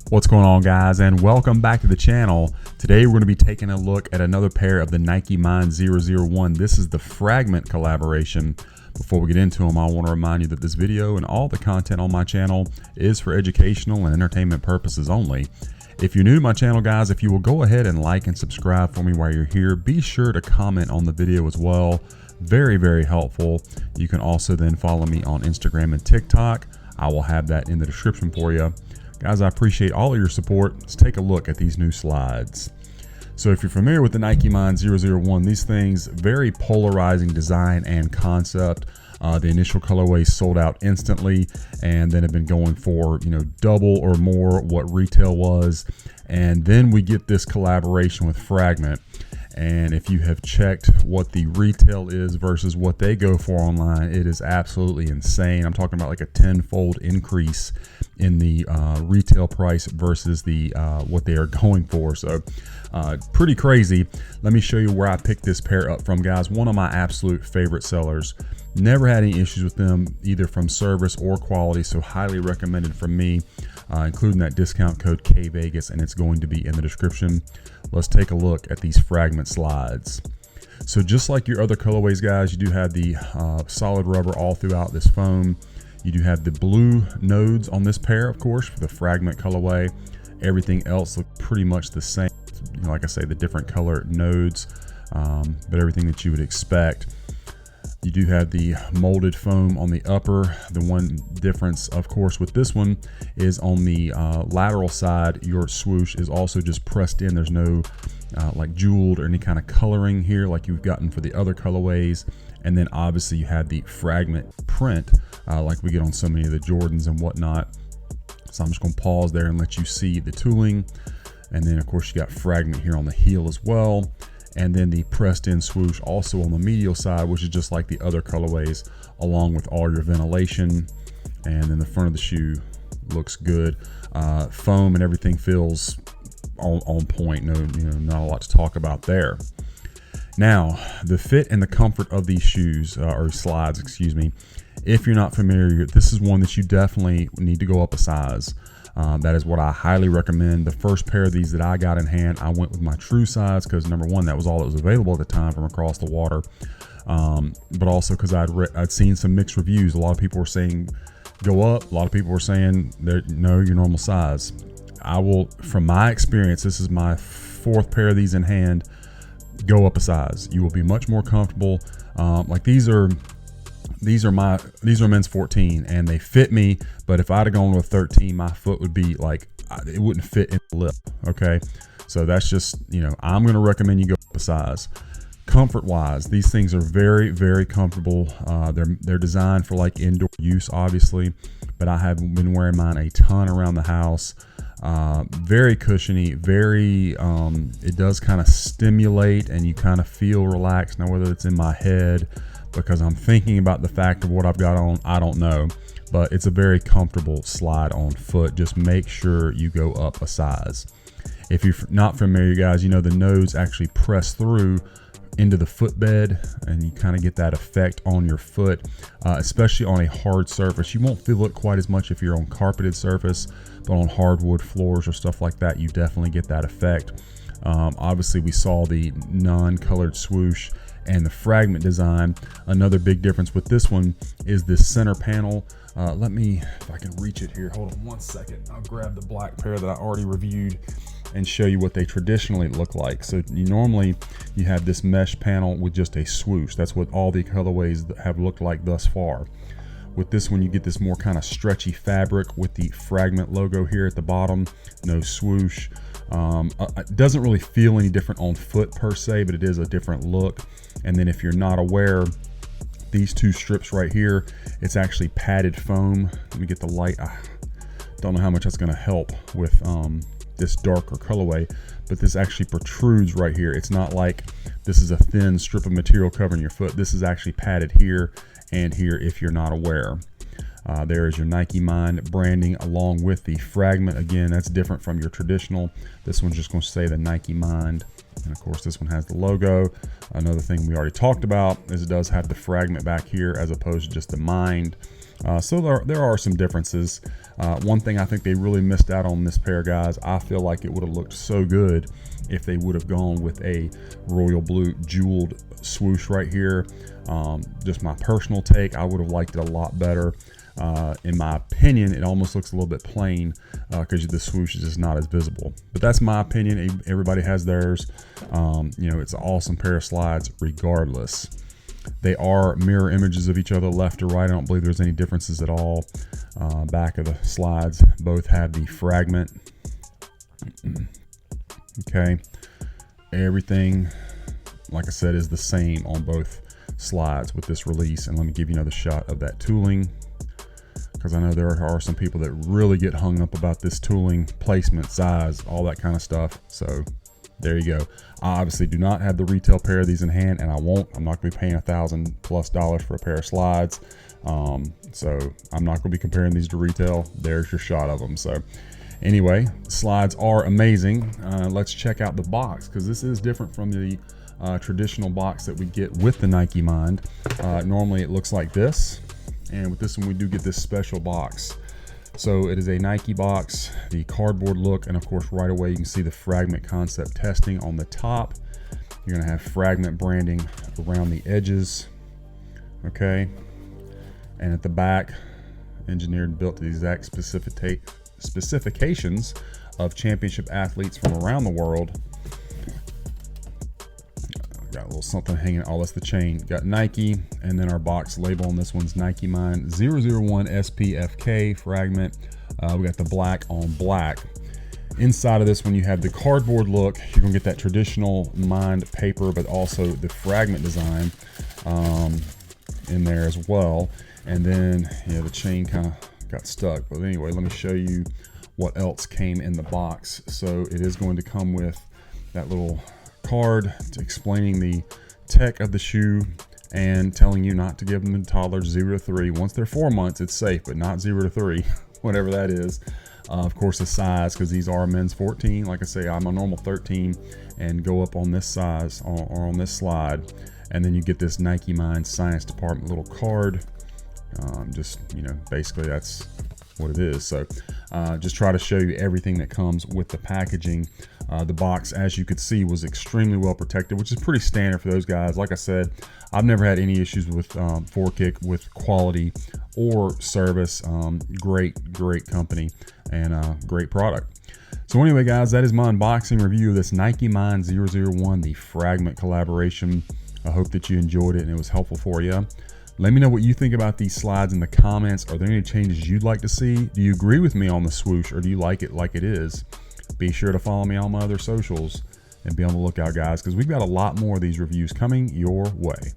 What's going on, guys, and welcome back to the channel. Today we're going to be taking a look at another pair of the Nike Mind 001. This is the Fragment collaboration. Before we get into them, I want to remind you that this video and all the content on my channel is for educational and entertainment purposes only. If you're new to my channel, guys, if you will go ahead and like and subscribe for me while you're here, be sure to comment on the video as well. Very, very helpful. You can also then follow me on Instagram and TikTok. I will have that in the description for you. Guys, I appreciate all of your support. Let's take a look at these new slides. So if you're familiar with the Nike Mind 001, these things, very polarizing design and concept. The initial colorway sold out instantly and then have been going for, double or more what retail was. And then we get this collaboration with Fragment. And if you have checked what the retail is versus what they go for online, it is absolutely insane. I'm talking about like a 10-fold increase in the retail price versus the what they are going for. So pretty crazy. Let me show you where I picked this pair up from, guys. One of my absolute favorite sellers. Never had any issues with them, either from service or quality, so highly recommended from me, including that discount code kvegaskickz, and it's going to be in the description. Let's take a look at these Fragment slides. So just like your other colorways, guys, you do have the solid rubber all throughout this foam. You do have the blue nodes on this pair, of course, for the Fragment colorway. Everything else looks pretty much the same. Like I say, the different color nodes, but everything that you would expect. You do have the molded foam on the upper. The one difference, of course, with this one is on the lateral side, your swoosh is also just pressed in. There's no like jeweled or any kind of coloring here like you've gotten for the other colorways. And then obviously you have the Fragment print like we get on so many of the Jordans and whatnot. So I'm just going to pause there and let you see the tooling. And then, of course, you got Fragment here on the heel as well. And then the pressed in swoosh also on the medial side, which is just like the other colorways, along with all your ventilation. And then the front of the shoe looks good. Foam and everything feels on point. Not a lot to talk about there. Now, the fit and the comfort of these shoes, or slides, excuse me. If you're not familiar, this is one that you definitely need to go up a size. That is what I highly recommend. The first pair of these that I got in hand, I went with my true size because number one, that was all that was available at the time from across the water. But also because I'd seen some mixed reviews. A lot of people were saying go up. A lot of people were saying no, your normal size. I will, from my experience, this is my fourth pair of these in hand, go up a size. You will be much more comfortable. Like these are men's 14 and they fit me, but if I'd have gone with 13, my foot would be like, it wouldn't fit in the lip. Okay. So that's just, I'm going to recommend you go up a size. Comfort wise, these things are very, very comfortable. They're designed for like indoor use, obviously, but I have been wearing mine a ton around the house. Very cushiony, very, it does kind of stimulate and you kind of feel relaxed. Now, whether it's in my head, because I'm thinking about the fact of what I've got on, I don't know, but it's a very comfortable slide on foot. Just make sure you go up a size. If you're not familiar, guys, the nodes actually press through into the footbed and you kind of get that effect on your foot, especially on a hard surface. You won't feel it quite as much if you're on carpeted surface, but on hardwood floors or stuff like that, you definitely get that effect. Obviously, we saw the non-colored swoosh and the Fragment design. Another big difference with this one is this center panel. Let me, if I can reach it here, hold on one second. I'll grab the black pair that I already reviewed and show you what they traditionally look like. So normally you have this mesh panel with just a swoosh. That's what all the colorways have looked like thus far. With this one, you get this more kind of stretchy fabric with the Fragment logo here at the bottom, no swoosh. It doesn't really feel any different on foot per se, but it is a different look. And then if you're not aware, these two strips right here, it's actually padded foam. Let me get the light. I don't know how much that's going to help with this darker colorway, but this actually protrudes right here. It's not like this is a thin strip of material covering your foot. This is actually padded here and here if you're not aware. There is your Nike Mind branding along with the fragment. Again, that's different from your traditional. This one's just going to say the Nike Mind. And of course, this one has the logo. Another thing we already talked about is it does have the fragment back here as opposed to just the Mind. So there are some differences. One thing I think they really missed out on this pair, guys, I feel like it would have looked so good if they would have gone with a royal blue jeweled swoosh right here. Just my personal take, I would have liked it a lot better. In my opinion, it almost looks a little bit plain because the swoosh is just not as visible. But that's my opinion. Everybody has theirs. You know, it's an awesome pair of slides regardless. They are mirror images of each other left to right. I don't believe there's any differences at all. Back of the slides both have the fragment. Okay, everything, like I said, is the same on both slides with this release. And let me give you another shot of that tooling, because I know there are some people that really get hung up about this tooling, placement, size, all that kind of stuff. So there you go. I obviously do not have the retail pair of these in hand, and I won't. I'm not going to be paying $1,000+ for a pair of slides. So I'm not going to be comparing these to retail. There's your shot of them. So anyway, slides are amazing. Let's check out the box, because this is different from the traditional box that we get with the Nike Mind. Normally it looks like this, and with this one we do get this special box. So it is a Nike box, the cardboard look, and of course right away you can see the fragment concept testing on the top. You're going to have fragment branding around the edges, okay, and at the back, engineered and built to the exact specifications of championship athletes from around the world. Got a little something hanging. Oh, that's the chain. Got Nike, and then our box label on this one's Nike Mind 001 SPFK fragment. We got the black on black. Inside of this one, you have the cardboard look. You're gonna get that traditional Mind paper, but also the fragment design in there as well. And then, yeah, the chain kind of got stuck. But anyway, let me show you what else came in the box. So it is going to come with that little card explaining the tech of the shoe and telling you not to give them to toddlers 0 to 3. Once they're 4 months, it's safe, but not 0 to 3, whatever that is. Of course, the size, because these are men's 14. Like I say, I'm a normal 13 and go up on this size or on this slide. And then you get this Nike Mind Science Department little card. Just, you know, basically that's what it is. So just try to show you everything that comes with the packaging. The box, as you could see, was extremely well protected, which is pretty standard for those guys. Like I said, I've never had any issues with Forkick with quality or service. Great company and great product. So anyway, guys, that is my unboxing review of this Nike Mind 001, the Fragment collaboration. I hope that you enjoyed it and it was helpful for you. Let me know what you think about these slides in the comments. Are there any changes you'd like to see? Do you agree with me on the swoosh, or do you like it like it is? Be sure to follow me on my other socials and be on the lookout, guys, because we've got a lot more of these reviews coming your way.